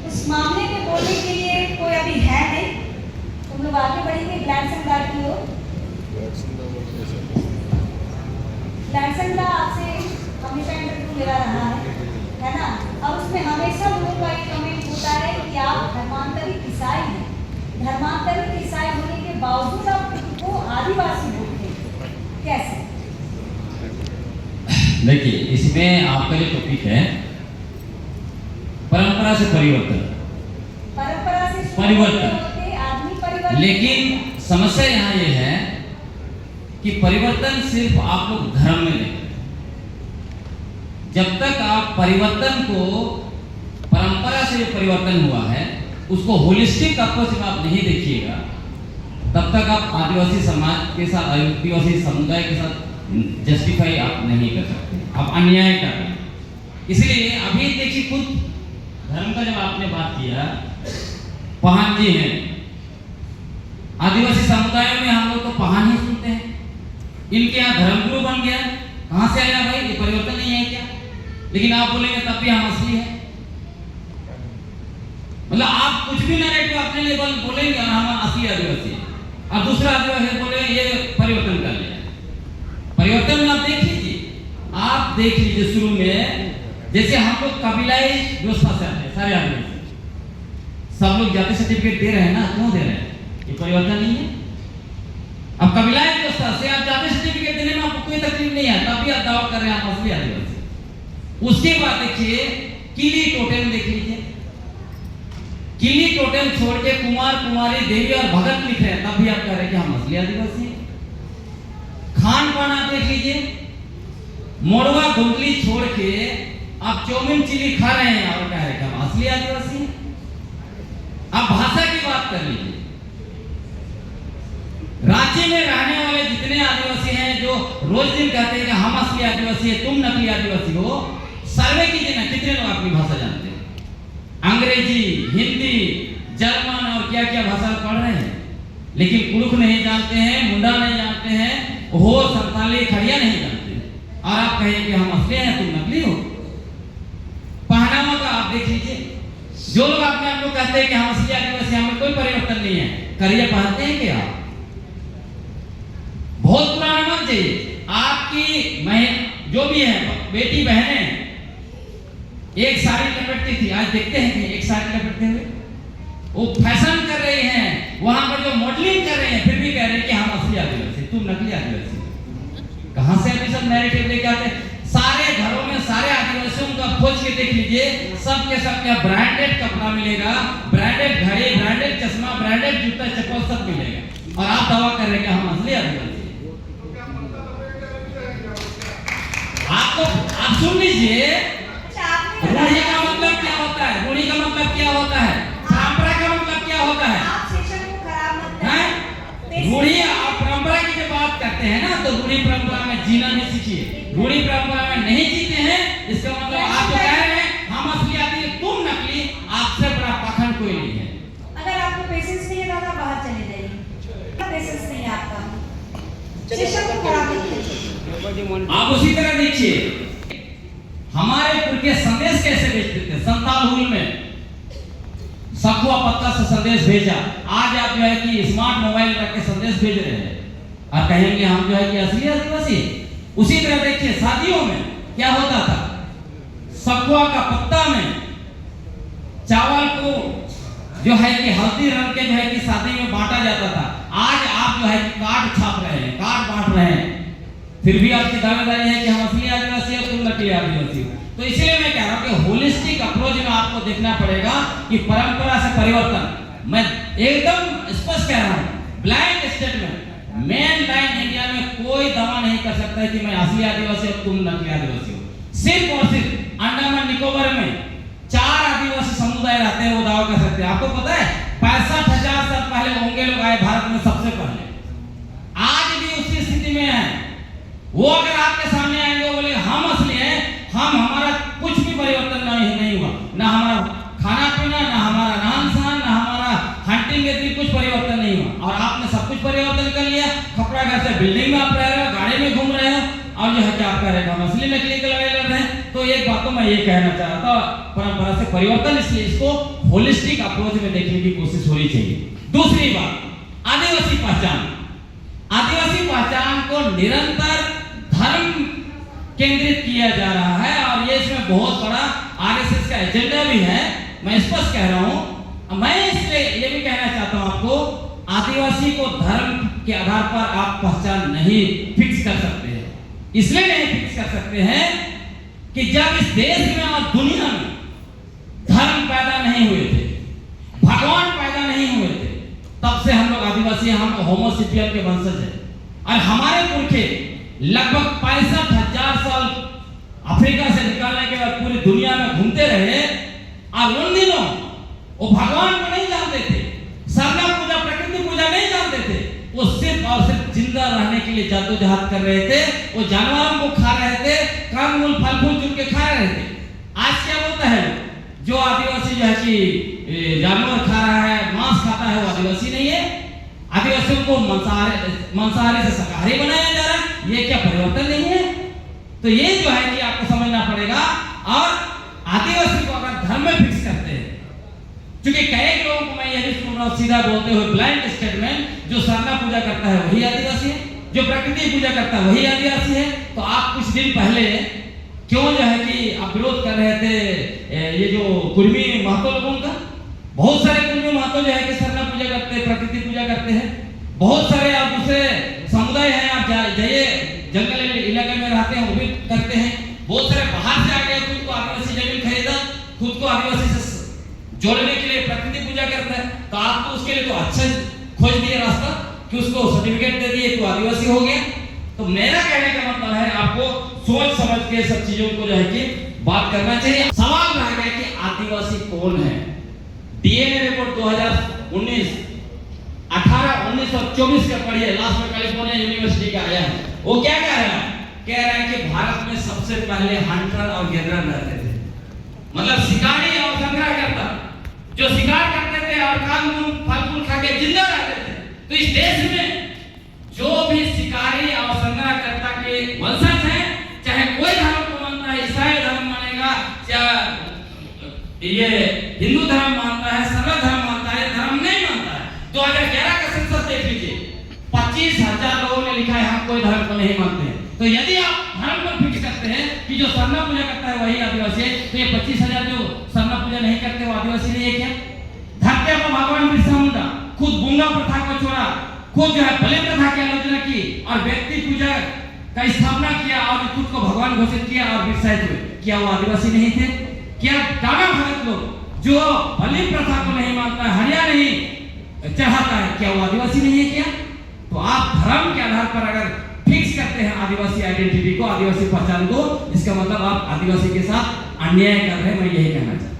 उस मामले में बोलने के लिए कोई अभी है नहीं। तुम लोग आगे बढ़ेंगे ग्लैंडसन की ओर। ग्लैंडसन आपसे हमेशा इंटरव्यू मेरा रहा है ना। अब उसमें हमेशा लोगों का एक कमेंट होता है कि आप धर्मांतरित ईसाई हैं। धर्मांतरित ईसाई होने के बावजूद आप को आदिवासी बोलते हैं, कैसे? देखिए, इसमें आपका जो टॉपिक है परंपरा से परिवर्तन, परंपरा से परिवर्तन, आदमी परिवर्तन। लेकिन समस्या यहाँ ये है कि परिवर्तन सिर्फ आप लोग धर्म में देखें। जब तक आप परिवर्तन को परंपरा से जो परिवर्तन हुआ है उसको होलिस्टिक अप्रोच में आप नहीं देखिएगा, तब तक आप आदिवासी समाज के साथ, आदिवासी समुदाय के साथ जस्टिफाई आप नहीं कर सकते, आप अन्याय कर रहे हैं। इसलिए अभी देखिए, खुद धर्म का जब आपने बात किया, पहान जी हैं, आदिवासी समुदायों में हम लोग तो पहान ही सुनते हैं। इनके यहाँ धर्मगुरु बन गया, कहां से आया भाई? ये परिवर्तन नहीं है क्या? लेकिन आप बोलेंगे तब भी हम असली है। मतलब आप कुछ भी नैरेटिव अपने लिए बोलेंगे और हम असली आदिवासी है, और दूसरा आदिवासी बोले ये परिवर्तन कर लिया। परिवर्तन में आप देख लीजिए, आप देख लीजिए शुरू में जैसे हम लोग कबीलाई व्यवस्था से आते हैं, सारे आदमी सब लोग जाति सर्टिफिकेट दे रहे हैं ना, क्यों दे रहे हैं? ये परिवर्तन नहीं है। अब कबीलाई व्यवस्था से आप जाति सर्टिफिकेट देने में आपको कोई तकलीफ नहीं है, तभी आप दावा कर रहे हैं हम असली आदिवासी। उसके बाद देखिए किली टोटम देख लीजिए, किली टोटम छोड़ के कुमार कुमारी देवी और भगत लिख रहे हैं, तब भी आप कह रहे हैं कि हम असली आदिवासी हैं। खान पान आप देख लीजिए, मोड़वा गुंडली छोड़ के आप चौमिन चिली खा रहे हैं और कह रहे हैं कि हम असली आदिवासी हैं। आप भाषा की बात कर लीजिए, रांची में रहने वाले जितने आदिवासी हैं जो रोज दिन कहते हैं कि हम असली आदिवासी हैं, तुम नकली आदिवासी हो, सर्वे कीजिए ना, कितने लोग अपनी भाषा जानते हैं? अंग्रेजी, हिंदी, जर्मन और क्या क्या भाषा पढ़ रहे हैं, लेकिन कुड़ुख नहीं जानते हैं, मुंडा नहीं जानते हैं, हो संताली खड़िया नहीं जानते हैं, और आप कहें कि हम असली हैं, तुम नकली हो। पहनावा का आप देख लीजिए, जो लोग अपने आप को कहते हैं कि हम असली आदिवासी, हमें कोई परिवर्तन नहीं है, करिए पहनते हैं क्या? बहुत पुराना मत जाइए। आपकी जो भी है बेटी बहनें एक साड़ी लपेटती थी, आज देखते हैं कि एक साड़ी लपेटते हुए वो फैशन कर रही हैं, वहां पर जो मॉडलिंग कर रहे हैं, फिर भी कह रहे हैं कि हम असली आदिवासी, तुम नकली आदिवासी। कहां से अभी सब नैरेटिव लेके आते हैं? सारे घरों में सारे आदिवासियों का खोज के देख लीजिए, सबके सब क्या ब्रांडेड कपड़ा मिलेगा, ब्रांडेड घड़ी, ब्रांडेड चश्मा, ब्रांडेड जूता चप्पल सब मिलेगा, और आप दावा कर रहे हैं कि हम असली आदिवासी। आप सुन लीजिए, रूढ़ी का मतलब क्या होता है? रूढ़ी का मतलब क्या होता है? परंपरा का मतलब क्या होता है? रूढ़ी और परंपरा की जब बात करते हैं ना, तो रूढ़ी परंपरा में जीना नहीं सीखिए। रूढ़ी परंपरा में नहीं जीते हैं, इसका मतलब आप तो कह रहे हैं हम असली आदिवासी, तुम नकली, आपसे बड़ा पाखंड कोई नहीं है। अगर आपको पेशेंस नहीं है दादा, बाहर चले जाइए। पेशेंस नहीं है आपका, सेशन को खराब मत कीजिए। आप उसी तरह देखिए, हमारे पुरखे संदेश कैसे भेजते थे? संताल हुल में सखुआ पत्ता से संदेश भेजा, आज आप जो है कि स्मार्ट मोबाइल रख के संदेश भेज रहे हैं और कहेंगे हम जो है कि असली आदिवासी। उसी तरह देखिए शादियों में क्या होता था, सखुआ का पत्ता में चावल को जो है कि हल्दी रंग के जो है कि शादी में बांटा जाता था। आज आप जो है कि कार्ड छाप रहे हैं, कार्ड बांट रहे हैं, फिर भी आपकी दावेदारी है कि हम असली आदिवासी हैं, तुम नकली आदिवासी हो। तो इसलिए मैं कह रहा हूं कि होलिस्टिक अप्रोच में आपको देखना पड़ेगा कि परंपरा से परिवर्तन। मैं एकदम स्पष्ट कह रहा हूं, blind statement, main line India में कोई दावा नहीं कर सकता है कि मैं असली आदिवासी और तुम नकली आदिवासी हो। सिर्फ और सिर्फ अंडमान निकोबार में 4 आदिवासी समुदाय रहते हैं, वो दावा कर सकते हैं। आपको पता है 65,000 साल पहले होंगे लोग आए भारत में सबसे पहले, आज भी उसी स्थिति में है। वो अगर आपके सामने आएंगे, बोले हम असली हैं, हमारा कुछ भी परिवर्तन नहीं हुआ, ना हमारा खाना पीना, ना हमारा रहन सहन, ना हमारा हंटिंग इत्यादि कुछ परिवर्तन नहीं हुआ, और आपने सब कुछ परिवर्तन कर लिया। खपड़ा घर से बिल्डिंग में आप रह रहे हो, गाड़ी में घूम रहे हो, और जो है कि आप कह रहे हो हम असली नकली की लड़ाई लड़ रहे हैं। तो एक बात तो मैं ये कहना चाह रहा था, परंपरा तरह से परिवर्तन, इसलिए इसको होलिस्टिक अप्रोच में देखने की कोशिश होनी चाहिए। दूसरी बात, आदिवासी पहचान। आदिवासी पहचान को निरंतर धर्म केंद्रित किया जा रहा है और ये इसमें बहुत बड़ा आरएसएस का एजेंडा भी है। मैं स्पष्ट कह रहा हूं, मैं इसलिए ये भी कहना चाहता हूं आपको, आदिवासी को धर्म के आधार पर आप पहचान नहीं फिक्स कर सकते हैं। इसलिए नहीं फिक्स कर सकते हैं कि जब इस देश में और दुनिया में धर्म पैदा नहीं हुए थे, भगवान पैदा नहीं हुए थे, तब से हम लोग आदिवासी, हम होमोसेपियन के वंशज हैं। और हमारे पुरखे लगभग 65,000 साल अफ्रीका से निकालने के बाद पूरी दुनिया में घूमते रहे और उन दिनों वो भगवान को नहीं जानते थे, सरना पूजा, प्रकृति पूजा नहीं जानते थे। वो सिर्फ और सिर्फ जिंदा रहने के लिए जद्दोजहद कर रहे थे। वो जानवरों को खा रहे थे, कंद-मूल, फल-फूल चुन के खा रहे थे। आज क्या बोलता है, जो आदिवासी जो है कि जानवर खा रहा है, मांस खाता है, वो आदिवासी नहीं है। आदिवासियों को मांसाहारी से शाकाहारी बनाया जा रहा है। ये क्या परिवर्तन नहीं है? तो ये जो है कि आपको समझना पड़ेगा। और आदिवासी को अगर धर्म में फिक्स करते हैं, क्योंकि कई लोगों को मैं यही सुन रहा हूं सीधा बोलते हुए ब्लाइंड स्टेटमेंट, जो सरना पूजा करता है वही आदिवासी है, जो प्रकृति पूजा करता है वही आदिवासी है। तो आप कुछ दिन पहले क्यों जो है कि आप विरोध कर रहे थे ये जो कुर्मी महतो लोगों का? बहुत सारे कुर्मी महतो जो है कि सरना पूजा करते हैं, प्रकृति पूजा करते हैं। बहुत सारे आप दूसरे समुदाय हैं, आप जाइए जंगल इलाके में रहते हैं, वो भी करते हैं। बहुत सारे बाहर से आ गए, खुद को आदिवासी जमीन खरीदा, खुद को आदिवासी से जोड़ने के लिए प्रकृति पूजा करता है। तो आप तो उसके लिए तो अच्छा खोज दिए रास्ता कि उसको सर्टिफिकेट दे दिए तो आदिवासी हो गया। तो मेरा कहने का मतलब है, आपको सोच समझ के सब चीजों को जो है कि बात करना चाहिए। सवाल रह गया कि आदिवासी कौन है? डीएनए रिपोर्ट 2019 1924 का पढ़िए, लास्ट में कैलिफोर्निया यूनिवर्सिटी का आया है। वो क्या कह रहा है? कह रहा है कि भारत में सबसे पहले हंटर और गैदरर रहते थे, मतलब शिकारी और संग्रहकर्ता, जो शिकार करते थे और कंद-मूल, फल-फूल खा के जिंदा रहते थे। तो इस देश में जो भी शिकारी और संग्रहकर्ता के वंशज हैं, चाहे कोई धर्म को मानता है, ईसाई धर्म मानेगा या ये हिंदू धर्म मानता है, सर्व धर्म मानता है, धर्म नहीं मानता है। 2011 का सेंसस देख लीजिए, 25,000 लोगों ने लिखा है हम कोई धर्म को नहीं मानते हैं। तो यदि आप धर्म को फिक्स करते हैं कि जो सरना पूजा करता है वही आदिवासी है, तो ये 25,000 जो सरना पूजा नहीं करते वो आदिवासी नहीं है क्या? धरती पर भगवान बिरसा मुंडा खुद गूंगा प्रथा को छोड़ा, खुद जो है बलि प्रथा की आलोचना की और व्यक्ति पूजा का स्थापना किया और खुद को भगवान घोषित किया और बिरसाए हुए, क्या वो आदिवासी नहीं थे? क्या दाना भगत लोग जो बलि प्रथा को नहीं मानता है, हरिया नहीं चढ़ाता है, क्या वो आदिवासी नहीं है क्या? तो आप धर्म के आधार पर अगर फिक्स करते हैं आदिवासी आइडेंटिटी को, आदिवासी पहचान को, इसका मतलब आप आदिवासी के साथ अन्याय कर रहे हैं। मैं यही कहना चाहता हूं।